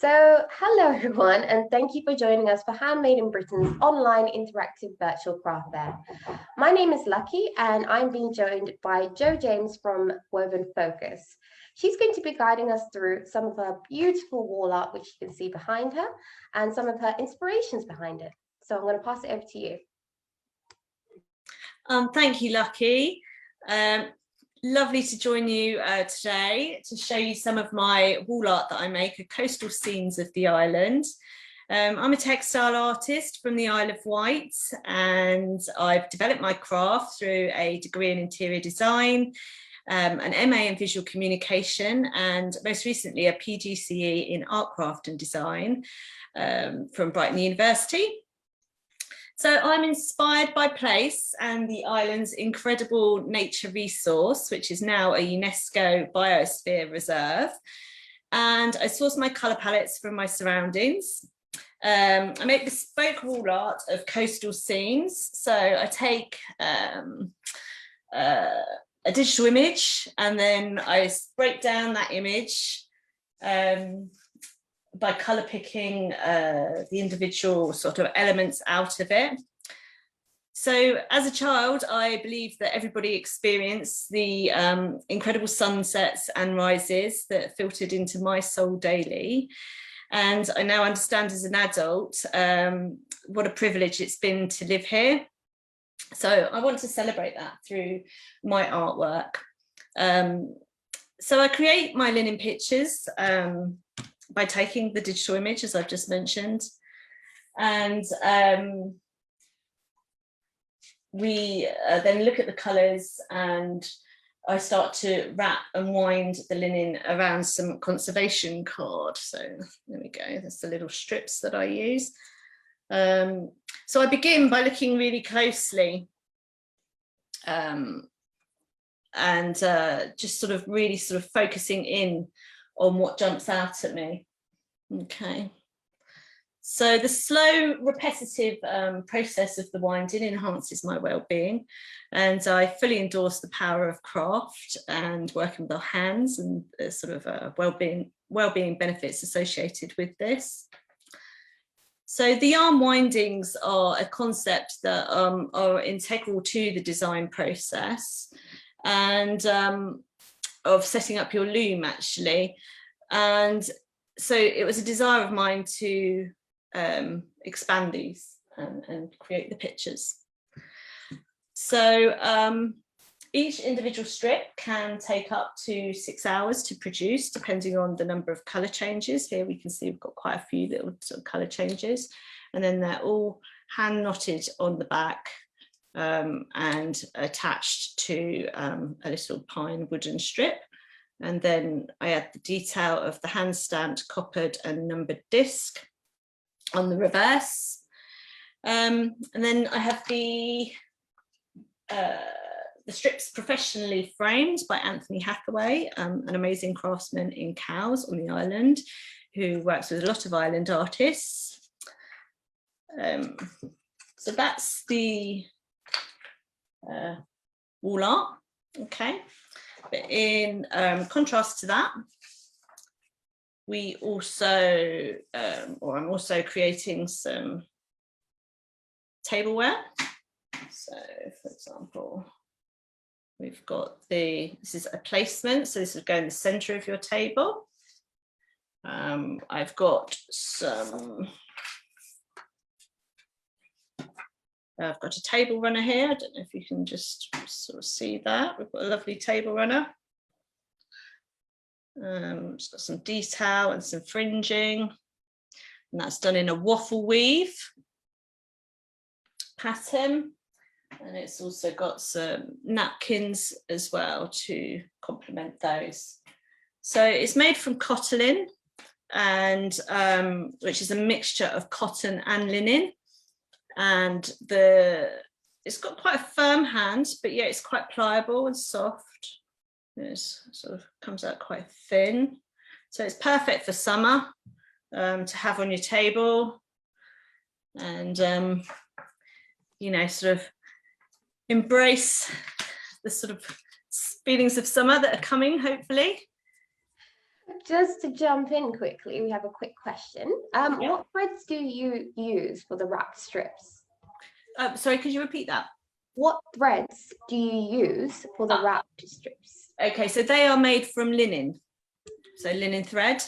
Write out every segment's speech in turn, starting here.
Hello everyone, and thank you for joining us for Handmade in Britain's online interactive virtual craft fair. My name is Lucky, and I'm being joined by Jo James from Woven Focus. She's going to be guiding us through some of her beautiful wall art, which you can see behind her, and some of her inspirations behind it. So I'm going to pass it over to you. Thank you, Lucky. Lovely to join you today to show you some of my wall art that I make of coastal scenes of the island. I'm a textile artist from the Isle of Wight, and I've developed my craft through a degree in interior design, an MA in visual communication, and most recently a PGCE in art craft and design from Brighton University. So I'm inspired by place and the island's incredible nature resource, which is now a UNESCO Biosphere Reserve. And I source my colour palettes from my surroundings. I make bespoke wall art of coastal scenes. So I take a digital image and then I break down that image by colour picking the individual sort of elements out of it. So as a child, I believe that everybody experienced the incredible sunsets and rises that filtered into my soul daily. And I now understand as an adult what a privilege it's been to live here. So I want to celebrate that through my artwork. So I create my linen pictures by taking the digital image, as I've just mentioned, and we then look at the colours, and I start to wrap and wind the linen around some conservation cord. So there we go, that's the little strips that I use. So I begin by looking really closely and just sort of really sort of focusing in on what jumps out at me. Okay, so the slow repetitive process of the winding enhances my well-being, and I fully endorse the power of craft and working with our hands and sort of well-being benefits associated with this. So the yarn windings are a concept that are integral to the design process and of setting up your loom, actually. And so it was a desire of mine to expand these and create the pictures. So each individual strip can take up to 6 hours to produce, depending on the number of colour changes. Here we can see we've got quite a few little sort of colour changes, and then they're all hand knotted on the back and attached to a little pine wooden strip. And then I add the detail of the hand stamped, coppered and numbered disc on the reverse. And then I have the strips professionally framed by Anthony Hathaway, an amazing craftsman in Cowes on the island, who works with a lot of island artists. So that's the wall art, okay. But in contrast to that, we also, or I'm also creating some tableware. So for example, we've got this is a placement, so this would go in the center of your table. I've got I've got a table runner here. I don't know if you can just sort of see that. We've got a lovely table runner. It's got some detail and some fringing, and that's done in a waffle weave pattern. And it's also got some napkins as well to complement those. So it's made from cotton, and which is a mixture of cotton and linen. And it's got quite a firm hand, but yeah, it's quite pliable and soft. It sort of comes out quite thin. So it's perfect for summer to have on your table and, you know, sort of embrace the sort of feelings of summer that are coming, hopefully. Just to jump in quickly, we have a quick question. What threads do you use for the wrap strips? Sorry, could you repeat that? What threads do you use for the wrap strips? Okay, so they are made from linen. So linen thread.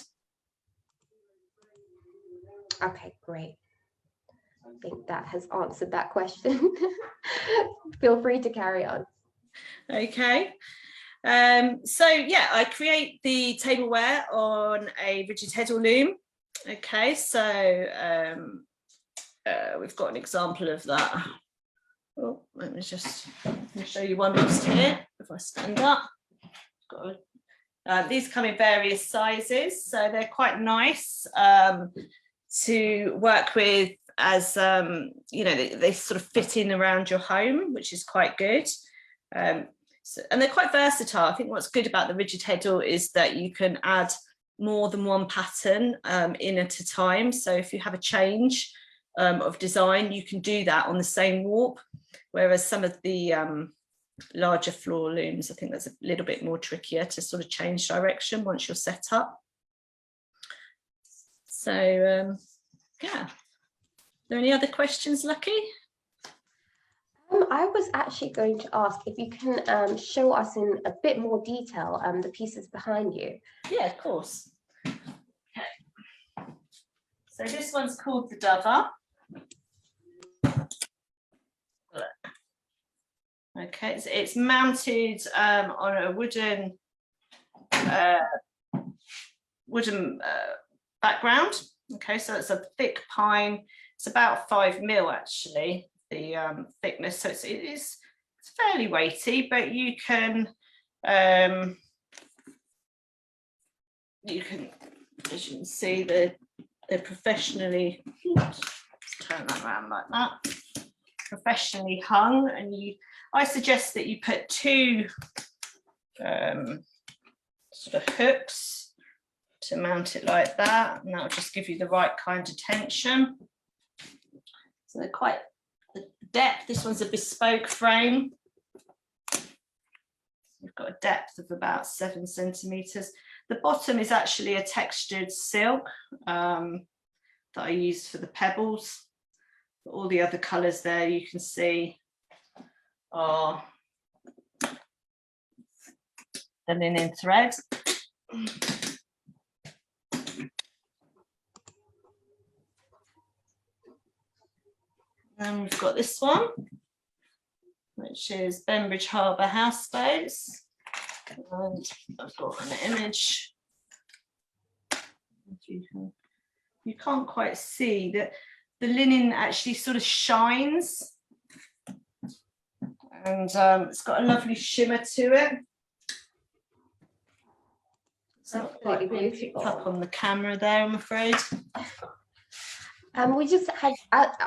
Okay, great. I think that has answered that question. Feel free to carry on. Okay. So yeah, I create the tableware on a rigid heddle loom. Okay, so we've got an example of that. Oh, let me just show you one just here if I stand up. These come in various sizes, so they're quite nice to work with, as you know, they sort of fit in around your home, which is quite good. And they're quite versatile. I think what's good about the rigid heddle is that you can add more than one pattern in at a time. So if you have a change of design, you can do that on the same warp, whereas some of the larger floor looms, I think that's a little bit more trickier to sort of change direction once you're set up. So yeah, are there any other questions, Lucky? I was actually going to ask if you can show us in a bit more detail the pieces behind you. Yeah, of course. Okay. So this one's called the Dover. Okay, so it's mounted on a wooden background. Okay, so it's a thick pine. It's about 5 mil actually, the thickness. So it's fairly weighty, but you can, as you can see, they're professionally. Let's turn that around like that. Professionally hung, and I suggest that you put 2 sort of hooks to mount it like that, and that will just give you the right kind of tension. So they're quite the depth. This one's a bespoke frame. We've got a depth of about 7 centimeters. The bottom is actually a textured silk that I used for the pebbles. All the other colours there you can see are the linen thread. And we've got this one, which is Bembridge Harbour houseboats. And I've got an image. You can't quite see that the linen actually sort of shines, and it's got a lovely shimmer to it. It's not quite being picked up on the camera there, I'm afraid. We just had,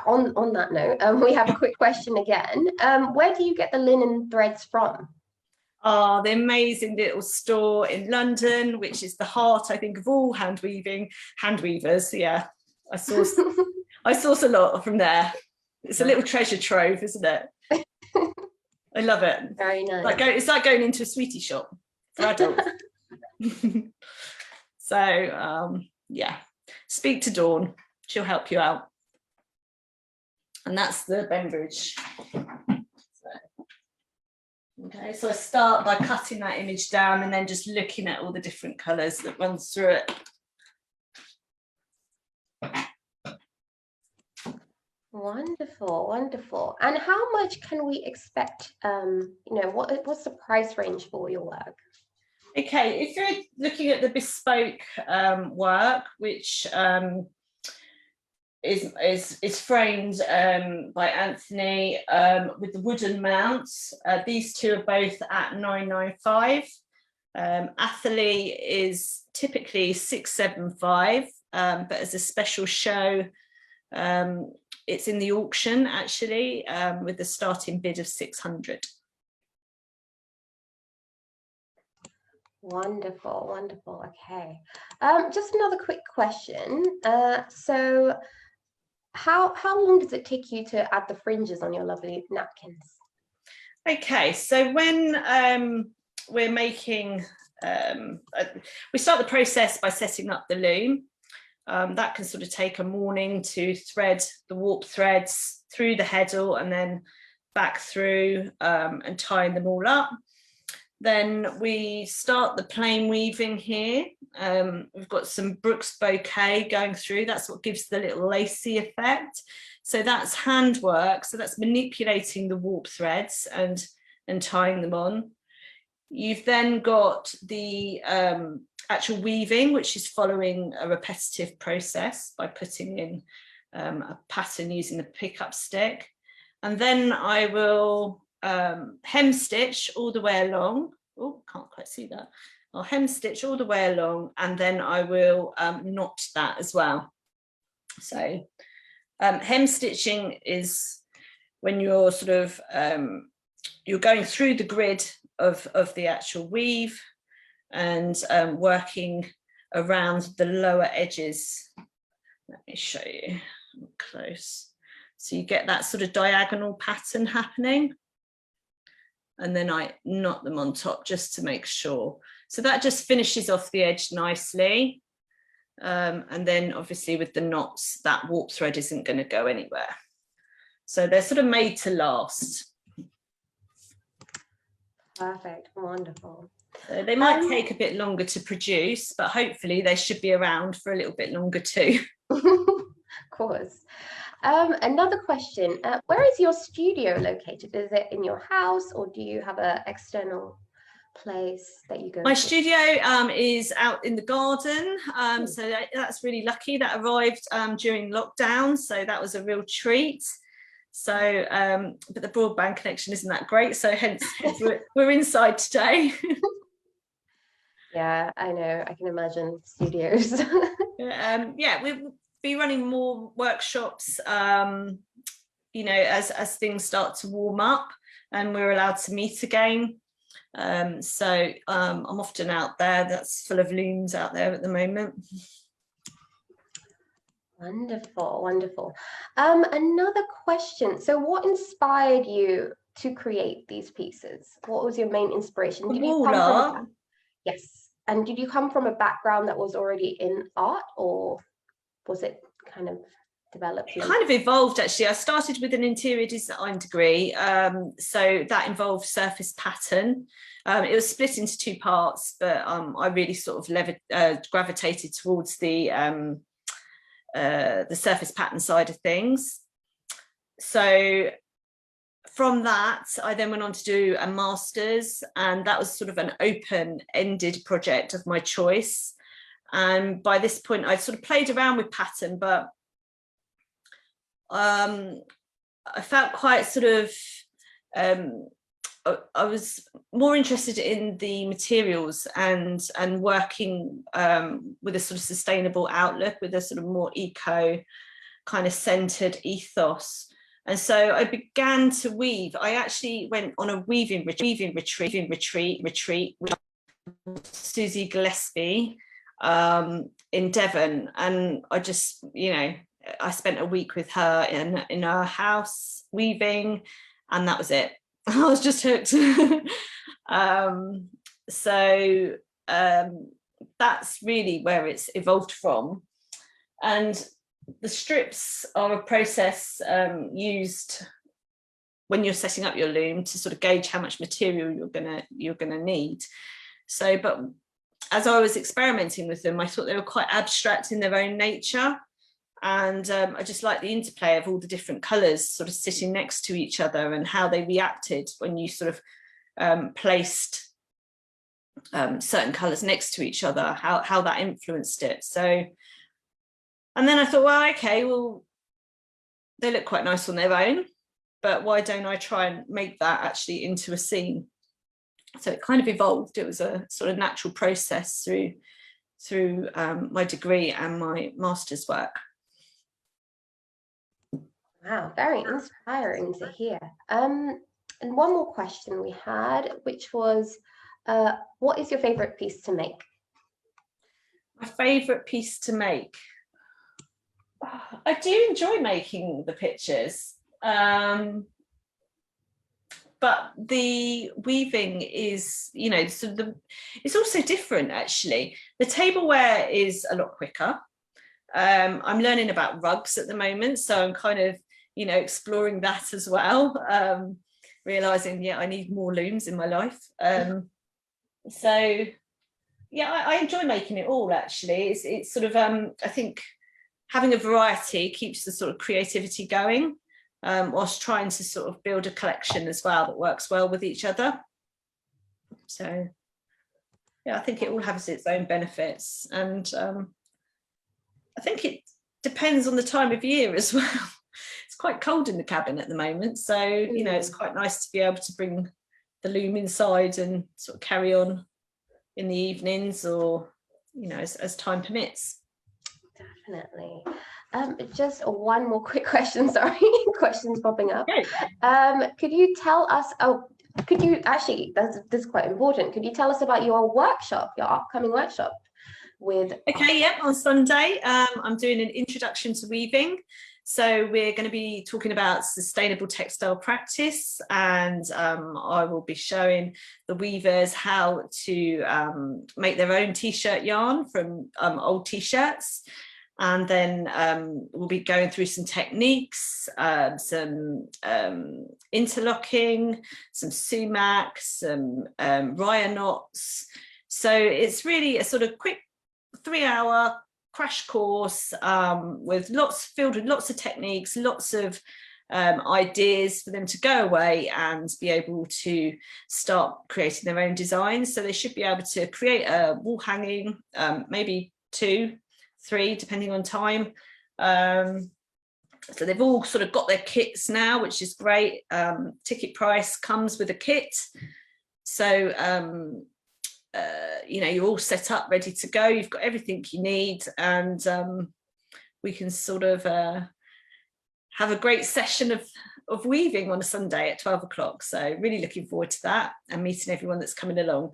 on that note, we have a quick question again. Where do you get the linen threads from? Oh, the amazing little store in London, which is the heart, I think, of all hand weavers. Yeah, I source a lot from there. It's a little treasure trove, isn't it? I love it. Very nice. It's like going into a sweetie shop for adults. So yeah, speak to Dawn. She'll help you out. And that's the Bembridge. Okay, so I start by cutting that image down and then just looking at all the different colours that runs through it. Wonderful, wonderful. And how much can we expect? You know, what's the price range for your work? Okay, if you're looking at the bespoke work, which is framed by Anthony with the wooden mounts, these two are both at £995. Atherley is typically £675, but as a special show, it's in the auction actually with the starting bid of £600. Wonderful, wonderful. Okay, just another quick question. So how long does it take you to add the fringes on your lovely napkins? Okay, so when we're making we start the process by setting up the loom. That can sort of take a morning to thread the warp threads through the heddle and then back through and tying them all up. Then we start the plain weaving here. We've got some Brooks bouquet going through. That's what gives the little lacy effect. So that's handwork. So that's manipulating the warp threads and tying them on. You've then got the actual weaving, which is following a repetitive process by putting in a pattern using the pickup stick. And then I will hem stitch all the way along. Oh, can't quite see that. I'll hem stitch all the way along, and then I will knot that as well. So hem stitching is when you're sort of you're going through the grid of the actual weave and working around the lower edges. Let me show you close. So you get that sort of diagonal pattern happening. And then I knot them on top just to make sure. So that just finishes off the edge nicely. And then obviously with the knots, that warp thread isn't going to go anywhere. So they're sort of made to last. Perfect, wonderful. So they might take a bit longer to produce, but hopefully they should be around for a little bit longer too. Of course. Another question, where is your studio located? Is it in your house, or do you have an external place that you go My to? studio is out in the garden, so that's really lucky. That arrived during lockdown, so that was a real treat. So but the broadband connection isn't that great, so hence we're inside today. Yeah, I know, I can imagine studios. Yeah, we'll be running more workshops, you know, as things start to warm up and we're allowed to meet again. So I'm often out there. That's full of looms out there at the moment. Wonderful, wonderful. Another question. So what inspired you to create these pieces? What was your main inspiration? Did you come from yes. And did you come from a background that was already in art, or was it kind of developed? It kind of evolved, actually. I started with an interior design degree, so that involved surface pattern. It was split into two parts, but I really sort of gravitated towards the surface pattern side of things. So from that, I then went on to do a master's, and that was sort of an open-ended project of my choice. And by this point, I'd sort of played around with pattern, but I felt quite sort of, I was more interested in the materials and working with a sort of sustainable outlook, with a sort of more eco kind of centered ethos. And so I began to weave. I actually went on a weaving retreat with Susie Gillespie in Devon, and I just, you know, I spent a week with her in her house weaving, and that was it. I was just hooked. So that's really where it's evolved from. And the strips are a process used when you're setting up your loom to sort of gauge how much material you're gonna need. So, but as I was experimenting with them, I thought they were quite abstract in their own nature. And I just like the interplay of all the different colours sort of sitting next to each other and how they reacted when you sort of placed certain colours next to each other, how that influenced it. So, and then I thought, well, okay, well, they look quite nice on their own, but why don't I try and make that actually into a scene? So it kind of evolved. It was a sort of natural process through my degree and my master's work. Wow, very inspiring to hear. And one more question we had, which was, what is your favorite piece to make? My favorite piece to make? I do enjoy making the pictures. but the weaving is, you know, sort of it's also different actually. The tableware is a lot quicker. I'm learning about rugs at the moment, so I'm kind of, you know, exploring that as well, realizing, yeah, I need more looms in my life. So yeah, I enjoy making it all actually. It's sort of I think having a variety keeps the sort of creativity going, whilst trying to sort of build a collection as well that works well with each other. So yeah, I think it all has its own benefits, and I think it depends on the time of year as well. It's quite cold in the cabin at the moment, so you know, it's quite nice to be able to bring the loom inside and sort of carry on in the evenings, or you know, as time permits. Definitely. Just one more quick question, sorry, questions popping up. Could you tell us, could you actually, this is quite important, could you tell us about your workshop, your upcoming workshop with... Okay, yeah, on Sunday, I'm doing an introduction to weaving. So we're going to be talking about sustainable textile practice, and I will be showing the weavers how to make their own t-shirt yarn from old t-shirts. And then we'll be going through some techniques, some interlocking, some sumac, some raya knots. So it's really a sort of quick 3-hour crash course filled with lots of techniques, lots of ideas for them to go away and be able to start creating their own designs. So they should be able to create a wall hanging, maybe 2, 3, depending on time. So they've all sort of got their kits now, which is great. Ticket price comes with a kit. So you know, you're all set up, ready to go. You've got everything you need, and we can sort of have a great session of weaving on a Sunday at 12 o'clock. So really looking forward to that and meeting everyone that's coming along.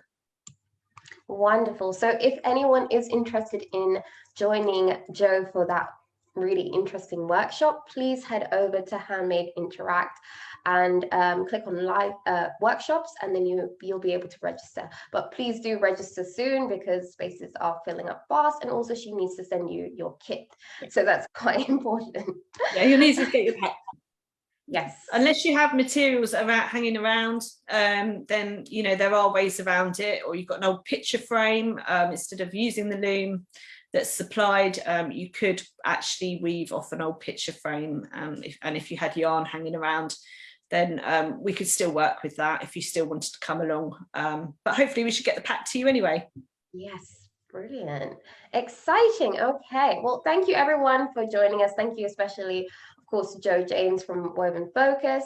Wonderful. So if anyone is interested in joining Jo for that really interesting workshop, please head over to Handmade Interact and click on live workshops, and then you'll be able to register. But please do register soon because spaces are filling up fast, and also she needs to send you your kit, so that's quite important. Yeah, you'll need to get your pack. Yes. Unless you have materials hanging around, then you know there are ways around it. Or you've got an old picture frame, instead of using the loom that's supplied, you could actually weave off an old picture frame, and if you had yarn hanging around, then we could still work with that if you still wanted to come along. But hopefully we should get the pack to you anyway. Yes, brilliant, exciting. Okay, well, thank you everyone for joining us. Thank you especially, of course, Jo James from Woven Focus.